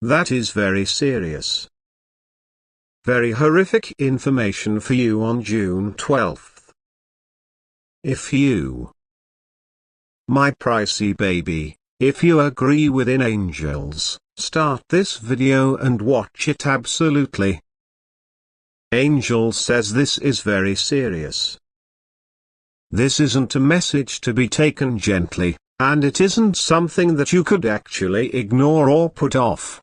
That is very serious. Very horrific information for you on June 12th. If you, my pricey baby, if you agree within angels, start this video and watch it absolutely. Angel says this is very serious. This isn't a message to be taken gently, and it isn't something that you could actually ignore or put off.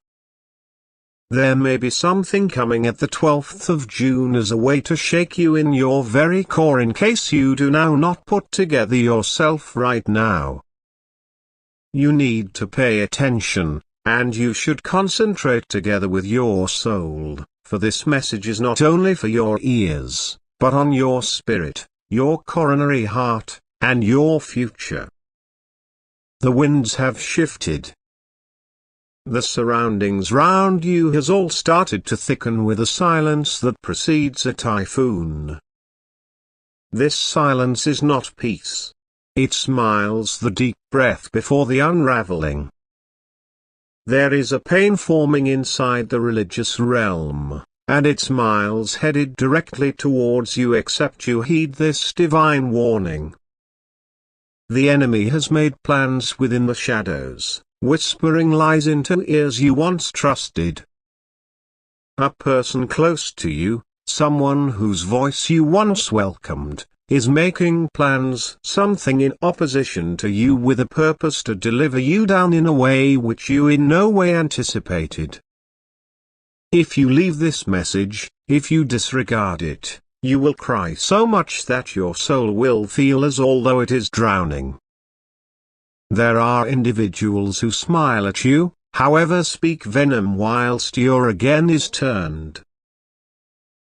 There may be something coming at the 12th of June as a way to shake you in your very core in case you do now not put together yourself right now. You need to pay attention, and you should concentrate together with your soul, for this message is not only for your ears, but on your spirit, your coronary heart, and your future. The winds have shifted. The surroundings round you has all started to thicken with a silence that precedes a typhoon. This silence is not peace. It smiles the deep breath before the unraveling. There is a pain forming inside the religious realm, and it smiles headed directly towards you except you heed this divine warning. The enemy has made plans within the shadows, whispering lies into ears you once trusted. A person close to you, someone whose voice you once welcomed, is making plans, something in opposition to you with a purpose to deliver you down in a way which you in no way anticipated. If you leave this message, if you disregard it, you will cry so much that your soul will feel as although it is drowning. There are individuals who smile at you, however speak venom whilst your again is turned.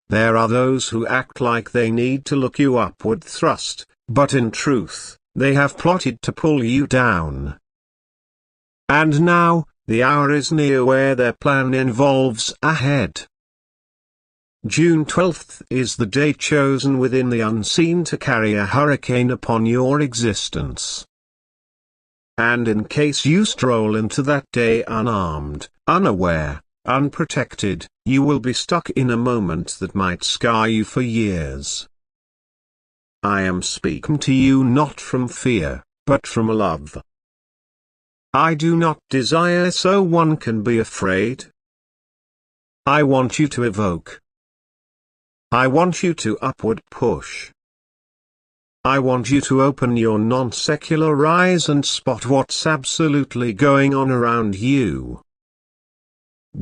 There are those who act like they need to look you upward thrust, but in truth, they have plotted to pull you down. And now, the hour is near where their plan involves a head. June 12th is the day chosen within the unseen to carry a hurricane upon your existence. And in case you stroll into that day unarmed, unaware, unprotected, you will be stuck in a moment that might scar you for years. I am speaking to you not from fear, but from love. I do not desire so one can be afraid. I want you to evoke. I want you to upward push. I want you to open your non-secular eyes and spot what's absolutely going on around you.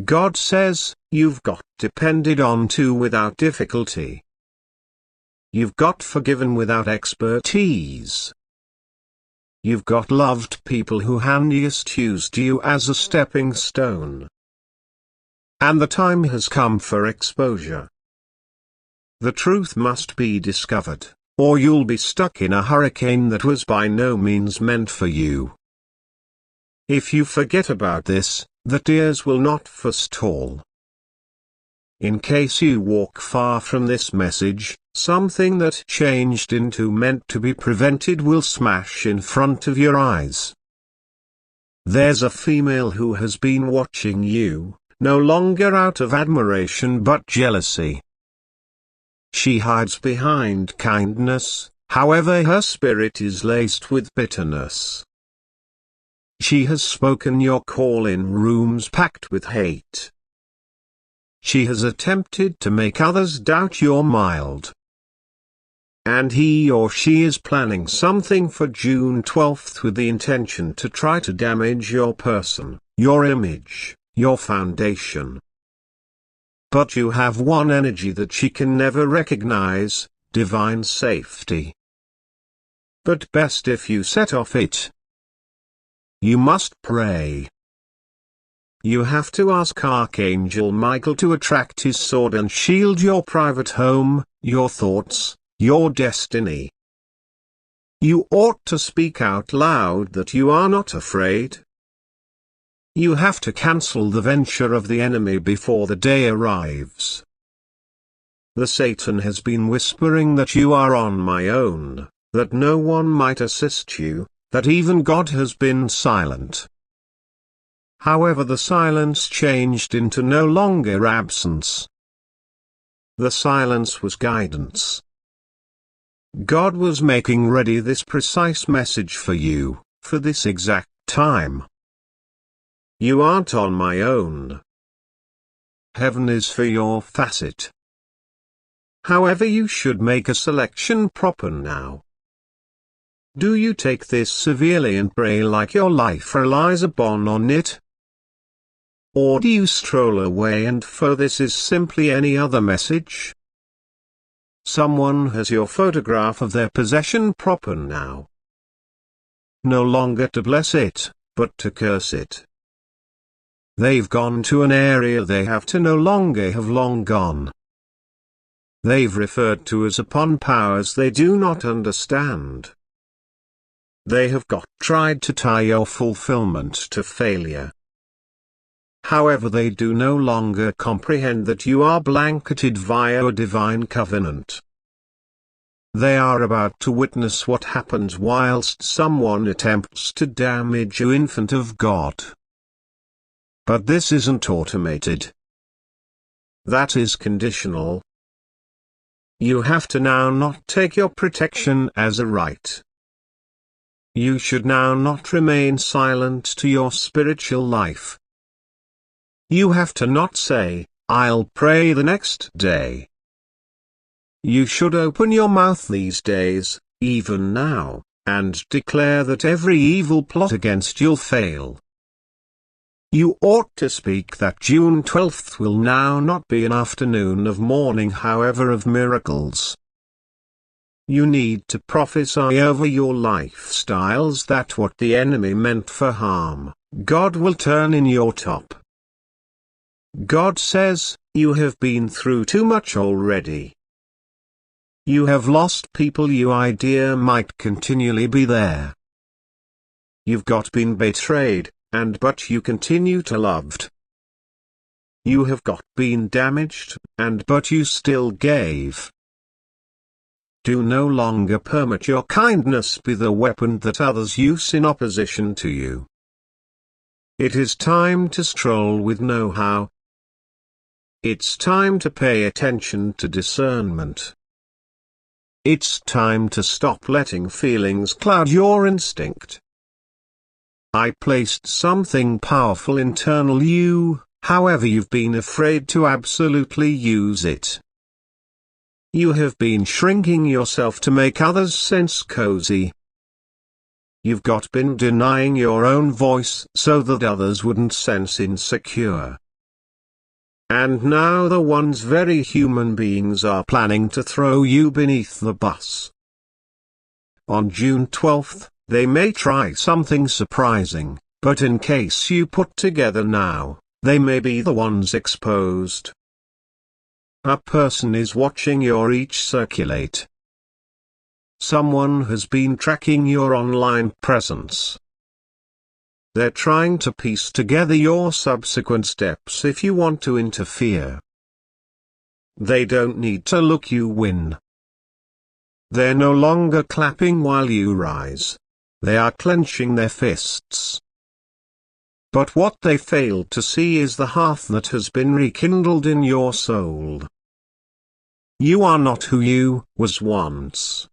God says, you've got depended on to without difficulty. You've got forgiven without expertise. You've got loved people who handiest used you as a stepping stone. And the time has come for exposure. The truth must be discovered, or you'll be stuck in a hurricane that was by no means meant for you. If you forget about this, the tears will not forestall. In case you walk far from this message, something that changed into meant to be prevented will smash in front of your eyes. There's a female who has been watching you, no longer out of admiration but jealousy. She hides behind kindness, however her spirit is laced with bitterness. She has spoken your call in rooms packed with hate. She has attempted to make others doubt your mild. And he or she is planning something for June 12th with the intention to try to damage your person, your image, your foundation. But you have one energy that she can never recognize, divine safety. But best if you set off it. You must pray. You have to ask Archangel Michael to attract his sword and shield your private home, your thoughts, your destiny. You ought to speak out loud that you are not afraid. You have to cancel the venture of the enemy before the day arrives. The Satan has been whispering that you are on my own, that no one might assist you, that even God has been silent. However, the silence changed into no longer absence. The silence was guidance. God was making ready this precise message for you, for this exact time. You aren't on my own. Heaven is for your facet. However, you should make a selection proper now. Do you take this severely and pray like your life relies upon on it? Or do you stroll away and for this is simply any other message? Someone has your photograph of their possession proper now. No longer to bless it, but to curse it. They've gone to an area they have to no longer have long gone. They've referred to as upon powers they do not understand. They have tried to tie your fulfillment to failure. However, they do no longer comprehend that you are blanketed via a divine covenant. They are about to witness what happens whilst someone attempts to damage you, infant of God. But this isn't automated. That is conditional. You have to now not take your protection as a right. You should now not remain silent to your spiritual life. You have to not say, "I'll pray the next day." You should open your mouth these days, even now, and declare that every evil plot against you'll fail. You ought to speak that June 12th will now not be an afternoon of mourning, however, of miracles. You need to prophesy over your lifestyles that what the enemy meant for harm, God will turn in your top. God says, you have been through too much already. You have lost people you idea might continually be there. You've been betrayed, but you continue to loved. You have been damaged, but you still gave. Do no longer permit your kindness be the weapon that others use in opposition to you. It is time to stroll with know-how. It's time to pay attention to discernment. It's time to stop letting feelings cloud your instinct. I placed something powerful internal you, however you've been afraid to absolutely use it. You have been shrinking yourself to make others sense cozy. You've been denying your own voice so that others wouldn't sense insecure. And now the ones very human beings are planning to throw you beneath the bus. On June 12th, they may try something surprising, but in case you put together now, they may be the ones exposed. A person is watching your each circulate. Someone has been tracking your online presence. They're trying to piece together your subsequent steps if you want to interfere. They don't need to look you win. They're no longer clapping while you rise. They are clenching their fists. But what they failed to see is the hearth that has been rekindled in your soul. You are not who you was once.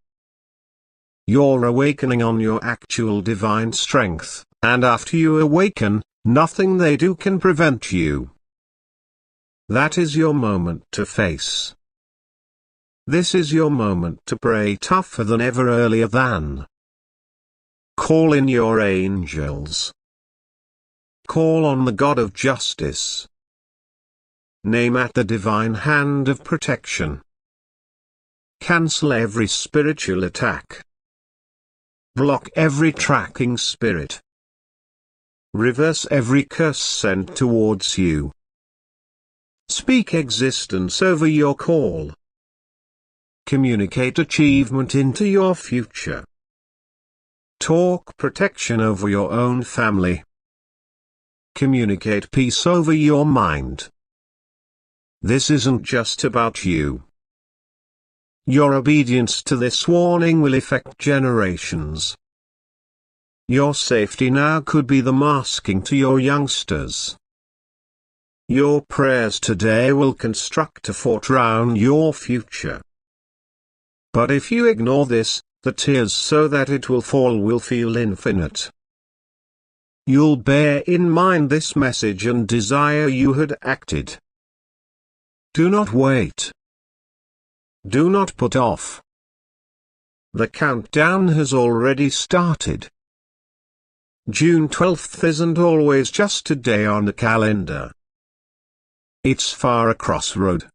You're awakening on your actual divine strength, and after you awaken, nothing they do can prevent you. That is your moment to face. This is your moment to pray tougher than ever earlier than. Call in your angels. Call on the God of justice. Name at the divine hand of protection. Cancel every spiritual attack. Block every tracking spirit. Reverse every curse sent towards you. Speak existence over your call. Communicate achievement into your future. Talk protection over your own family. Communicate peace over your mind. This isn't just about you. Your obedience to this warning will affect generations. Your safety now could be the masking to your youngsters. Your prayers today will construct a fort round your future. But if you ignore this, the tears so that it will fall will feel infinite. You'll bear in mind this message and desire you had acted. Do not wait. Do not put off. The countdown has already started. June 12th isn't always just a day on the calendar. It's far a crossroad.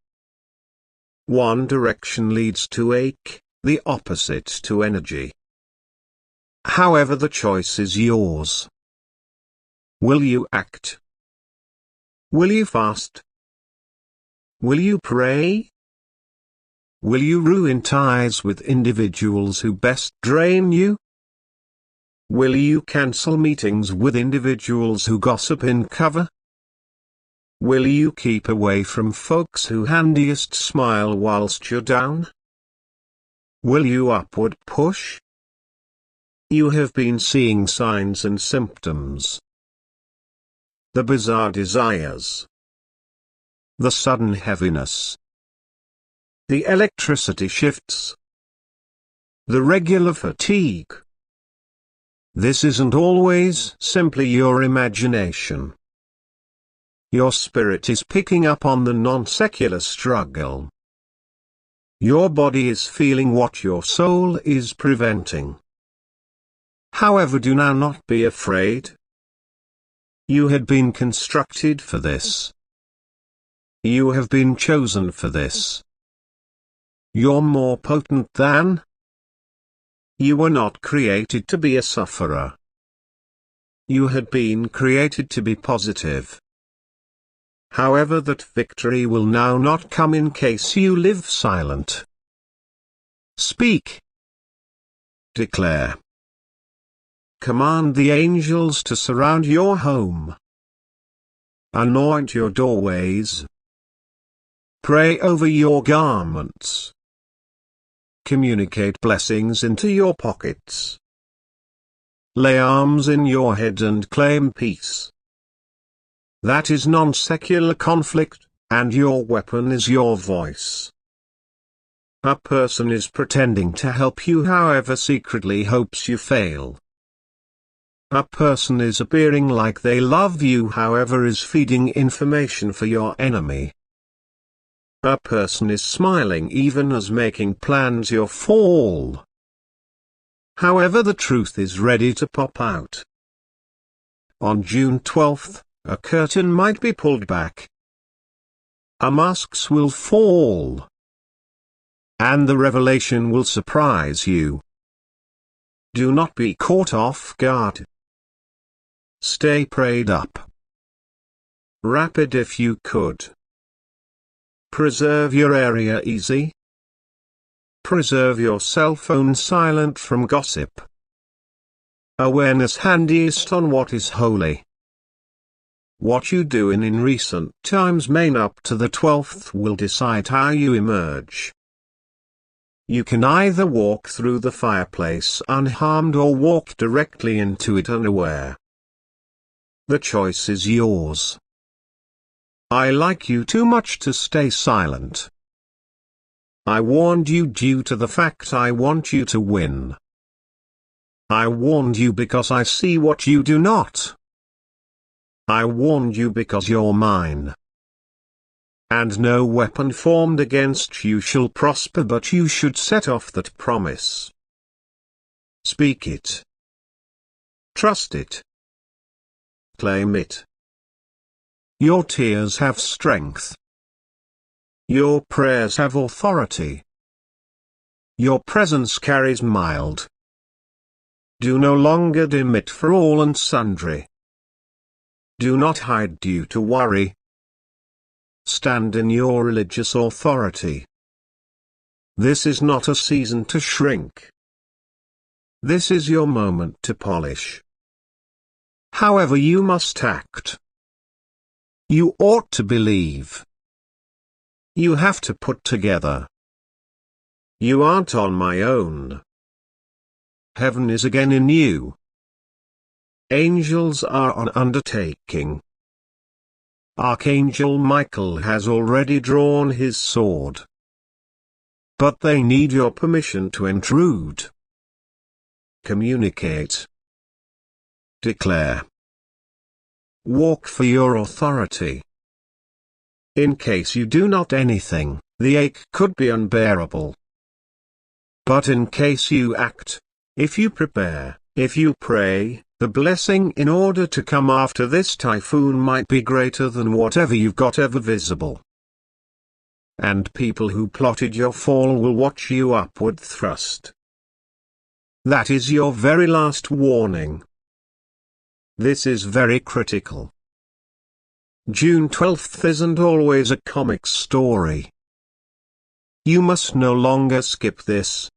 One direction leads to ache, the opposite to energy. However, the choice is yours. Will you act? Will you fast? Will you pray? Will you ruin ties with individuals who best drain you? Will you cancel meetings with individuals who gossip in cover? Will you keep away from folks who handiest smile whilst you're down? Will you upward push? You have been seeing signs and symptoms. The bizarre desires. The sudden heaviness. The electricity shifts. The regular fatigue. This isn't always simply your imagination. Your spirit is picking up on the non-secular struggle. Your body is feeling what your soul is preventing. However, do now not be afraid. You had been constructed for this. You have been chosen for this. You're more potent than. You were not created to be a sufferer. You had been created to be positive. However, that victory will now not come in case you live silent. Speak. Declare. Command the angels to surround your home. Anoint your doorways. Pray over your garments. Communicate blessings into your pockets. Lay arms in your head and claim peace. That is non-secular conflict, and your weapon is your voice. A person is pretending to help you, however secretly hopes you fail. A person is appearing like they love you, however is feeding information for your enemy. A person is smiling even as making plans your fall. However, the truth is ready to pop out. On June 12th, a curtain might be pulled back. A masks will fall. And the revelation will surprise you. Do not be caught off guard. Stay prayed up. Rapid if you could. Preserve your area easy. Preserve your cell phone silent from gossip. Awareness handiest on what is holy. What you do in recent times main up to the 12th will decide how you emerge. You can either walk through the fireplace unharmed or walk directly into it unaware. The choice is yours. I like you too much to stay silent. I warned you due to the fact I want you to win. I warned you because I see what you do not. I warned you because you're mine. And no weapon formed against you shall prosper, but you should set off that promise. Speak it. Trust it. Claim it. Your tears have strength. Your prayers have authority. Your presence carries mild. Do no longer dim it for all and sundry. Do not hide due to worry. Stand in your religious authority. This is not a season to shrink. This is your moment to polish. However, you must act. You ought to believe. You have to put together. You aren't on my own. Heaven is again in you. angels are on undertaking. Archangel Michael has already drawn his sword. But they need your permission to intrude. Communicate. Declare. Walk for your authority. In case you do not anything, the ache could be unbearable. But in case you act, if you prepare, if you pray, the blessing in order to come after this typhoon might be greater than whatever you've got ever visible. And people who plotted your fall will watch you upward thrust. That is your very last warning. This is very critical. June 12th isn't always a comic story. You must no longer skip this.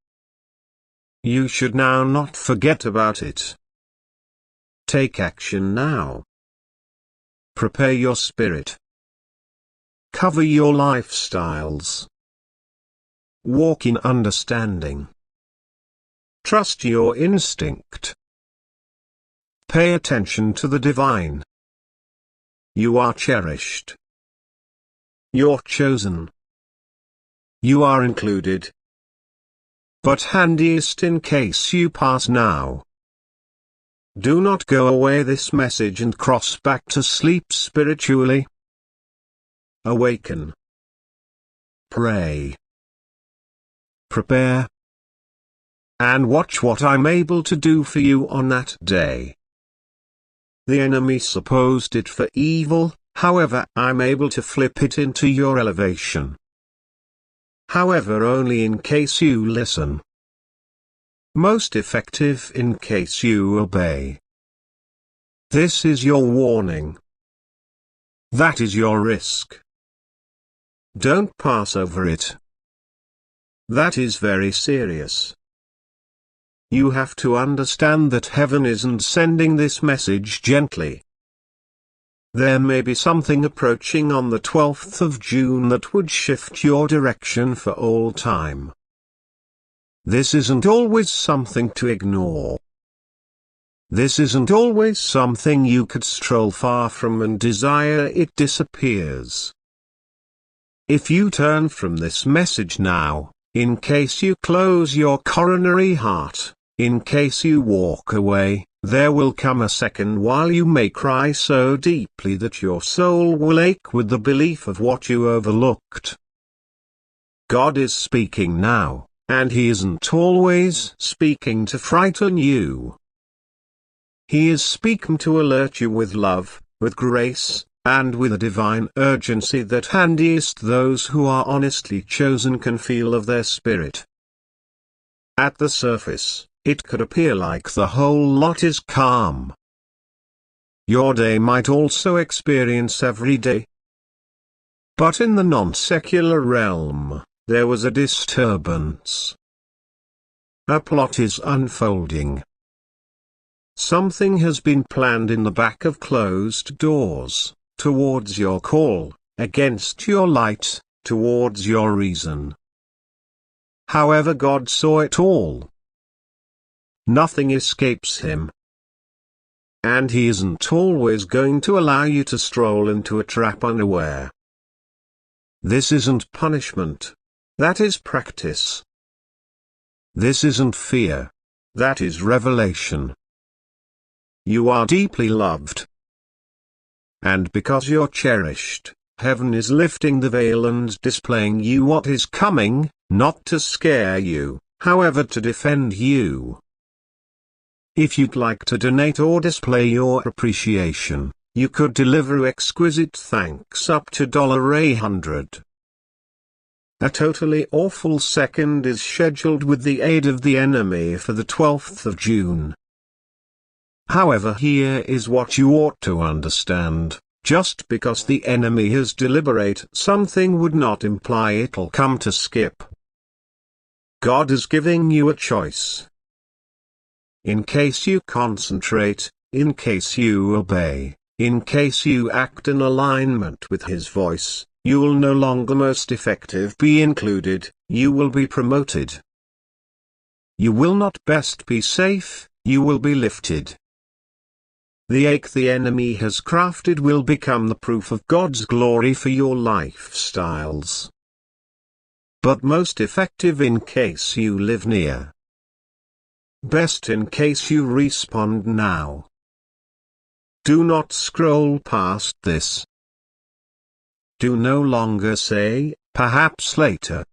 You should now not forget about it. Take action now. Prepare your spirit. Cover your lifestyles. Walk in understanding. Trust your instinct. Pay attention to the divine. You are cherished. You're chosen. You are included. But handiest in case you pass now. Do not go away this message and cross back to sleep spiritually. Awaken. Pray. Prepare. And watch what I'm able to do for you on that day. The enemy supposed it for evil, however I'm able to flip it into your elevation. However, only in case you listen. Most effective in case you obey. This is your warning. That is your risk. Don't pass over it. That is very serious. You have to understand that heaven isn't sending this message gently. There may be something approaching on the 12th of June that would shift your direction for all time. This isn't always something to ignore. This isn't always something you could stroll far from and desire it disappears. If you turn from this message now, in case you close your coronary heart, in case you walk away, there will come a second while you may cry so deeply that your soul will ache with the belief of what you overlooked. God is speaking now, and He isn't always speaking to frighten you. He is speaking to alert you with love, with grace, and with a divine urgency that handiest those who are honestly chosen can feel of their spirit. At the surface, it could appear like the whole lot is calm. Your day might also experience every day. But in the non-secular realm, there was a disturbance. A plot is unfolding. Something has been planned in the back of closed doors, towards your call, against your light, towards your reason. However, God saw it all. Nothing escapes Him. And He isn't always going to allow you to stroll into a trap unaware. This isn't punishment. That is practice. This isn't fear. That is revelation. You are deeply loved. And because you're cherished, heaven is lifting the veil and displaying you what is coming, not to scare you, however to defend you. If you'd like to donate or display your appreciation, you could deliver exquisite thanks up to $100. A totally awful second is scheduled with the aid of the enemy for the 12th of June. However, here is what you ought to understand. Just because the enemy has deliberate something would not imply it'll come to skip. God is giving you a choice. In case you concentrate, in case you obey, in case you act in alignment with His voice, you will no longer most effective be included, you will be promoted. You will not best be safe, you will be lifted. The ache the enemy has crafted will become the proof of God's glory for your lifestyles. But most effective in case you live near. Best in case you respond now. Do not scroll past this. Do no longer say, perhaps later.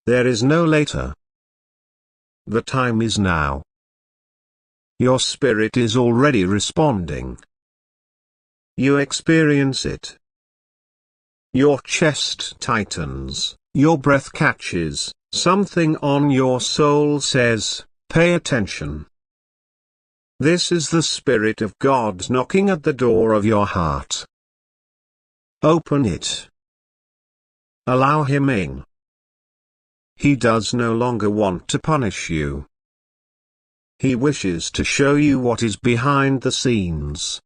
There is no later. The time is now. Your spirit is already responding. You experience it. Your chest tightens, your breath catches, something on your soul says, pay attention. This is the Spirit of God knocking at the door of your heart. Open it. Allow Him in. He does no longer want to punish you. He wishes to show you what is behind the scenes.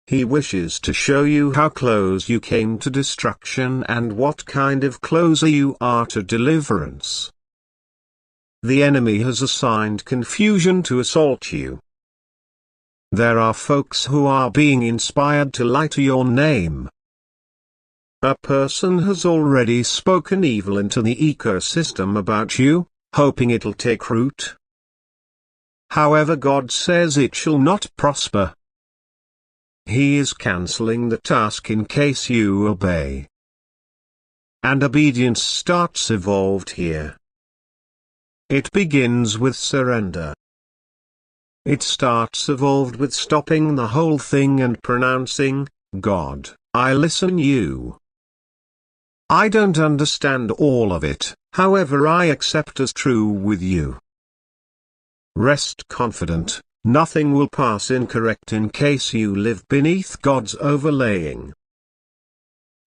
He wishes to show you how close you came to destruction and what kind of closer you are to deliverance. The enemy has assigned confusion to assault you. There are folks who are being inspired to lie to your name. A person has already spoken evil into the ecosystem about you, hoping it'll take root. However, God says it shall not prosper. He is cancelling the task in case you obey. And obedience starts evolved here. It begins with surrender. It starts evolved with stopping the whole thing and pronouncing, God, I listen you. I don't understand all of it, however I accept as true with you. Rest confident, nothing will pass incorrect in case you live beneath God's overlaying.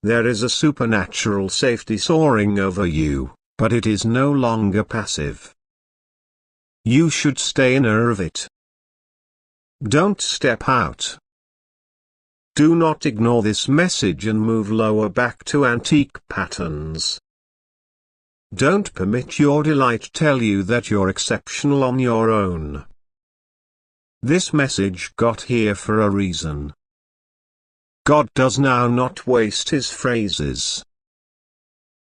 There is a supernatural safety soaring over you, but it is no longer passive. You should stay inner of it. Don't step out. Do not ignore this message and move lower back to antique patterns. Don't permit your delight tell you that you're exceptional on your own. This message got here for a reason. God does now not waste His phrases.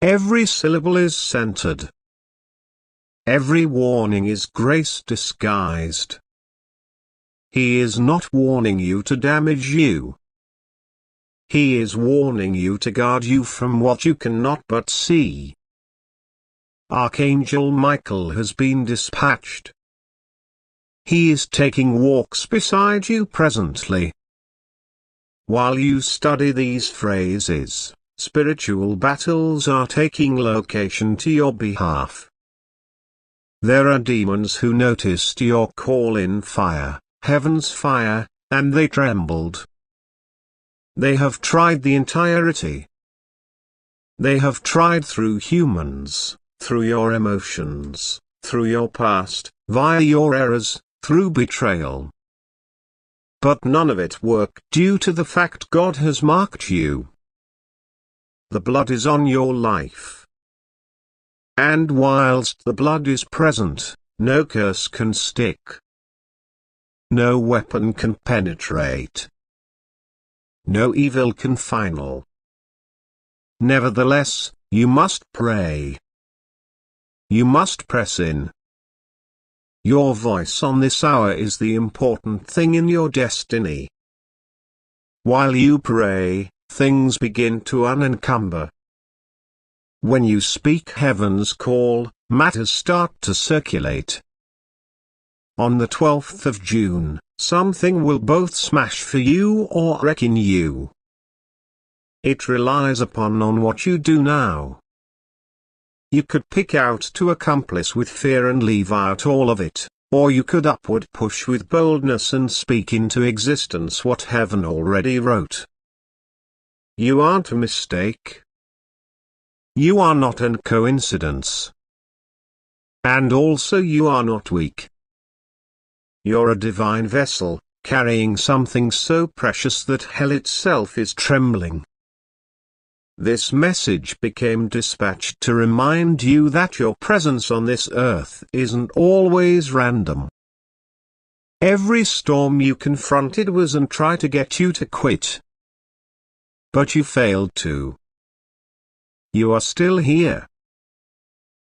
Every syllable is centered. Every warning is grace disguised. He is not warning you to damage you. He is warning you to guard you from what you cannot but see. Archangel Michael has been dispatched. He is taking walks beside you presently. While you study these phrases, spiritual battles are taking location to your behalf. There are demons who noticed your call in fire, heaven's fire, and they trembled. They have tried the entirety. They have tried through humans, through your emotions, through your past, via your errors, through betrayal. But none of it worked due to the fact God has marked you. The blood is on your life. And whilst the blood is present, no curse can stick. No weapon can penetrate. No evil can final. Nevertheless, you must pray. You must press in. Your voice on this hour is the important thing in your destiny. While you pray, things begin to unencumber. When you speak heaven's call, matters start to circulate. On the 12th of June, something will both smash for you or wreck in you. It relies upon what you do now. You could pick out to accomplish with fear and leave out all of it, or you could upward push with boldness and speak into existence what heaven already wrote. You aren't a mistake. You are not a coincidence. And also you are not weak. You're a divine vessel, carrying something so precious that hell itself is trembling. This message became dispatched to remind you that your presence on this earth isn't always random. Every storm you confronted was and tried to get you to quit. But you failed to. You are still here.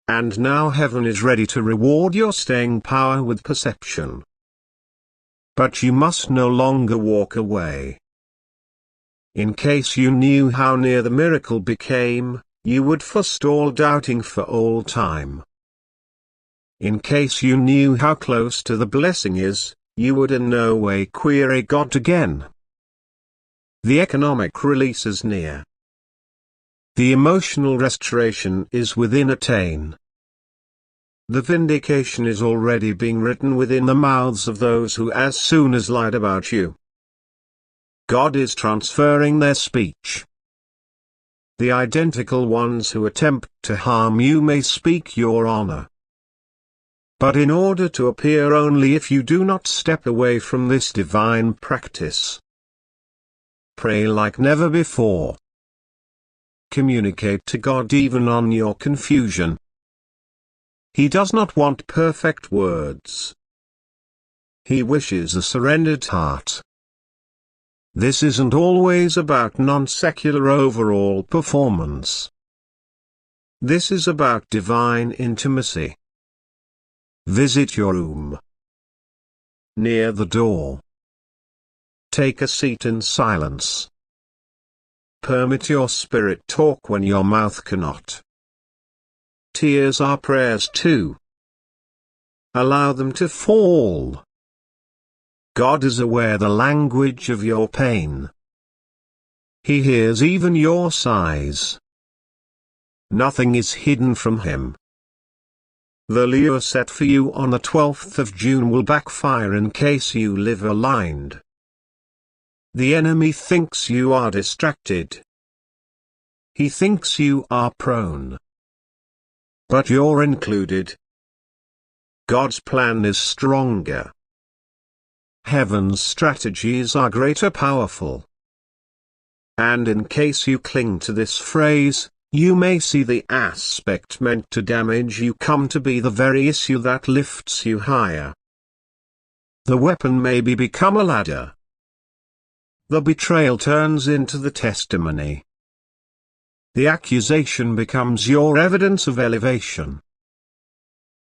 And now heaven is ready to reward your staying power with perception. But you must no longer walk away. In case you knew how near the miracle became, you would forestall doubting for all time. In case you knew how close to the blessing is, you would in no way query God again. The economic release is near. The emotional restoration is within attain. The vindication is already being written within the mouths of those who as soon as lied about you. God is transferring their speech. The identical ones who attempt to harm you may speak your honor. But in order to appear only if you do not step away from this divine practice. Pray like never before. Communicate to God even on your confusion. He does not want perfect words. He wishes a surrendered heart. This isn't always about non-secular overall performance. This is about divine intimacy. Visit your room. Near the door. Take a seat in silence. Permit your spirit talk when your mouth cannot. Tears are prayers too. Allow them to fall. God is aware the language of your pain. He hears even your sighs. Nothing is hidden from him. The lure set for you on the 12th of June will backfire in case you live aligned. The enemy thinks you are distracted. He thinks you are prone. But you're included. God's plan is stronger. Heaven's strategies are greater powerful. And in case you cling to this phrase, you may see the aspect meant to damage you come to be the very issue that lifts you higher. The weapon may become a ladder. The betrayal turns into the testimony. The accusation becomes your evidence of elevation.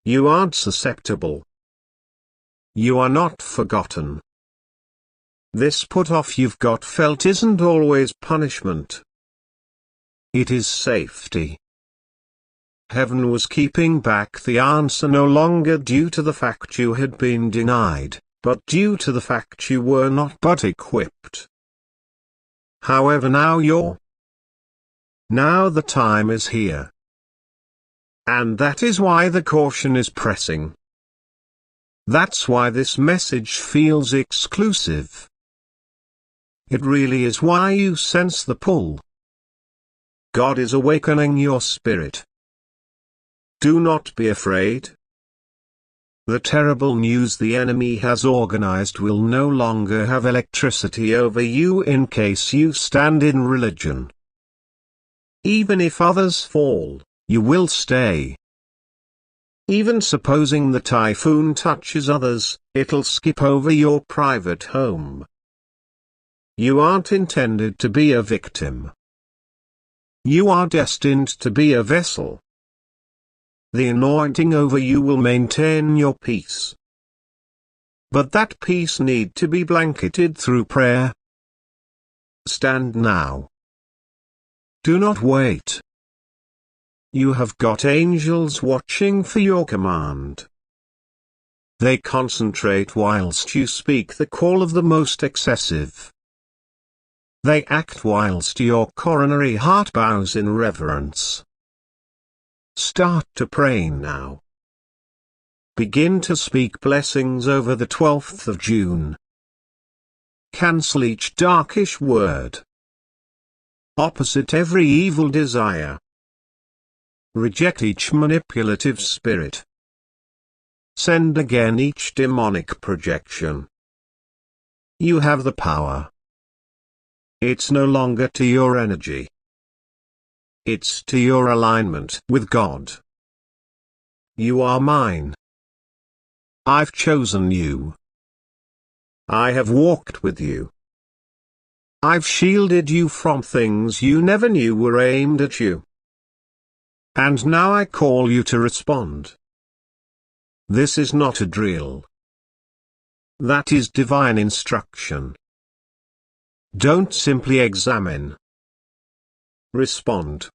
You aren't susceptible. You are not forgotten. This put-off you've got felt isn't always punishment. It is safety. Heaven was keeping back the answer no longer due to the fact you had been denied, but due to the fact you were not but equipped. However, now the time is here. And that is why the caution is pressing. That's why this message feels exclusive. It really is why you sense the pull. God is awakening your spirit. Do not be afraid. The terrible news the enemy has organized will no longer have electricity over you in case you stand in religion. Even if others fall, you will stay. Even supposing the typhoon touches others, it'll skip over your private home. You aren't intended to be a victim. You are destined to be a vessel. The anointing over you will maintain your peace. But that peace need to be blanketed through prayer. Stand now. Do not wait. You have got angels watching for your command. They concentrate whilst you speak the call of the most excessive. They act whilst your coronary heart bows in reverence. Start to pray now. Begin to speak blessings over the 12th of June. Cancel each darkish word. Opposite every evil desire. Reject each manipulative spirit. Send again each demonic projection. You have the power. It's no longer to your energy. It's to your alignment with God. You are mine. I've chosen you. I have walked with you. I've shielded you from things you never knew were aimed at you. And now I call you to respond. This is not a drill. That is divine instruction. Don't simply examine. Respond.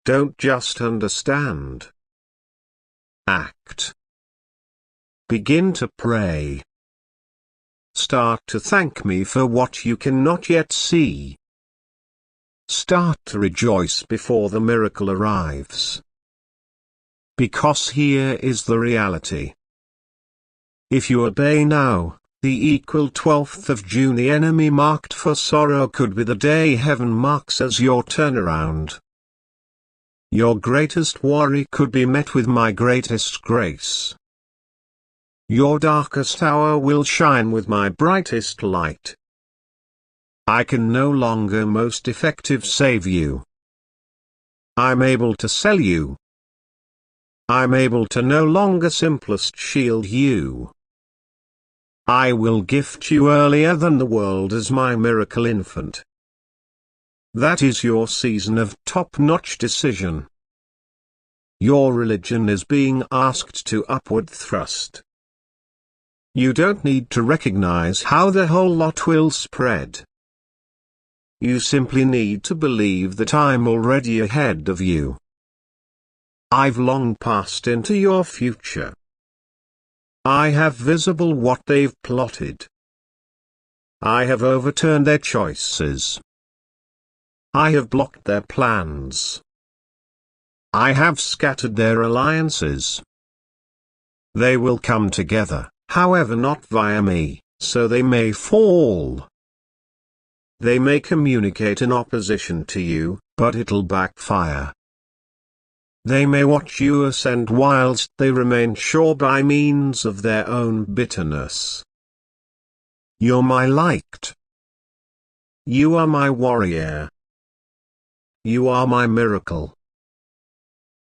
Don't just understand. Act. Begin to pray. Start to thank me for what you cannot yet see. Start to rejoice before the miracle arrives. Because here is the reality. If you obey now, the equal 12th of June, the enemy marked for sorrow could be the day heaven marks as your turnaround. Your greatest worry could be met with my greatest grace. Your darkest hour will shine with my brightest light. I can no longer most effective save you. I'm able to sell you. I'm able to no longer simplest shield you. I will gift you earlier than the world as my miracle infant. That is your season of top-notch decision. Your religion is being asked to upward thrust. You don't need to recognize how the whole lot will spread. You simply need to believe that I'm already ahead of you. I've long passed into your future. I have visible what they've plotted. I have overturned their choices. I have blocked their plans. I have scattered their alliances. They will come together, however not via me, so they may fall. They may communicate in opposition to you, but it'll backfire. They may watch you ascend whilst they remain sure by means of their own bitterness. You're my light. You are my warrior. You are my miracle.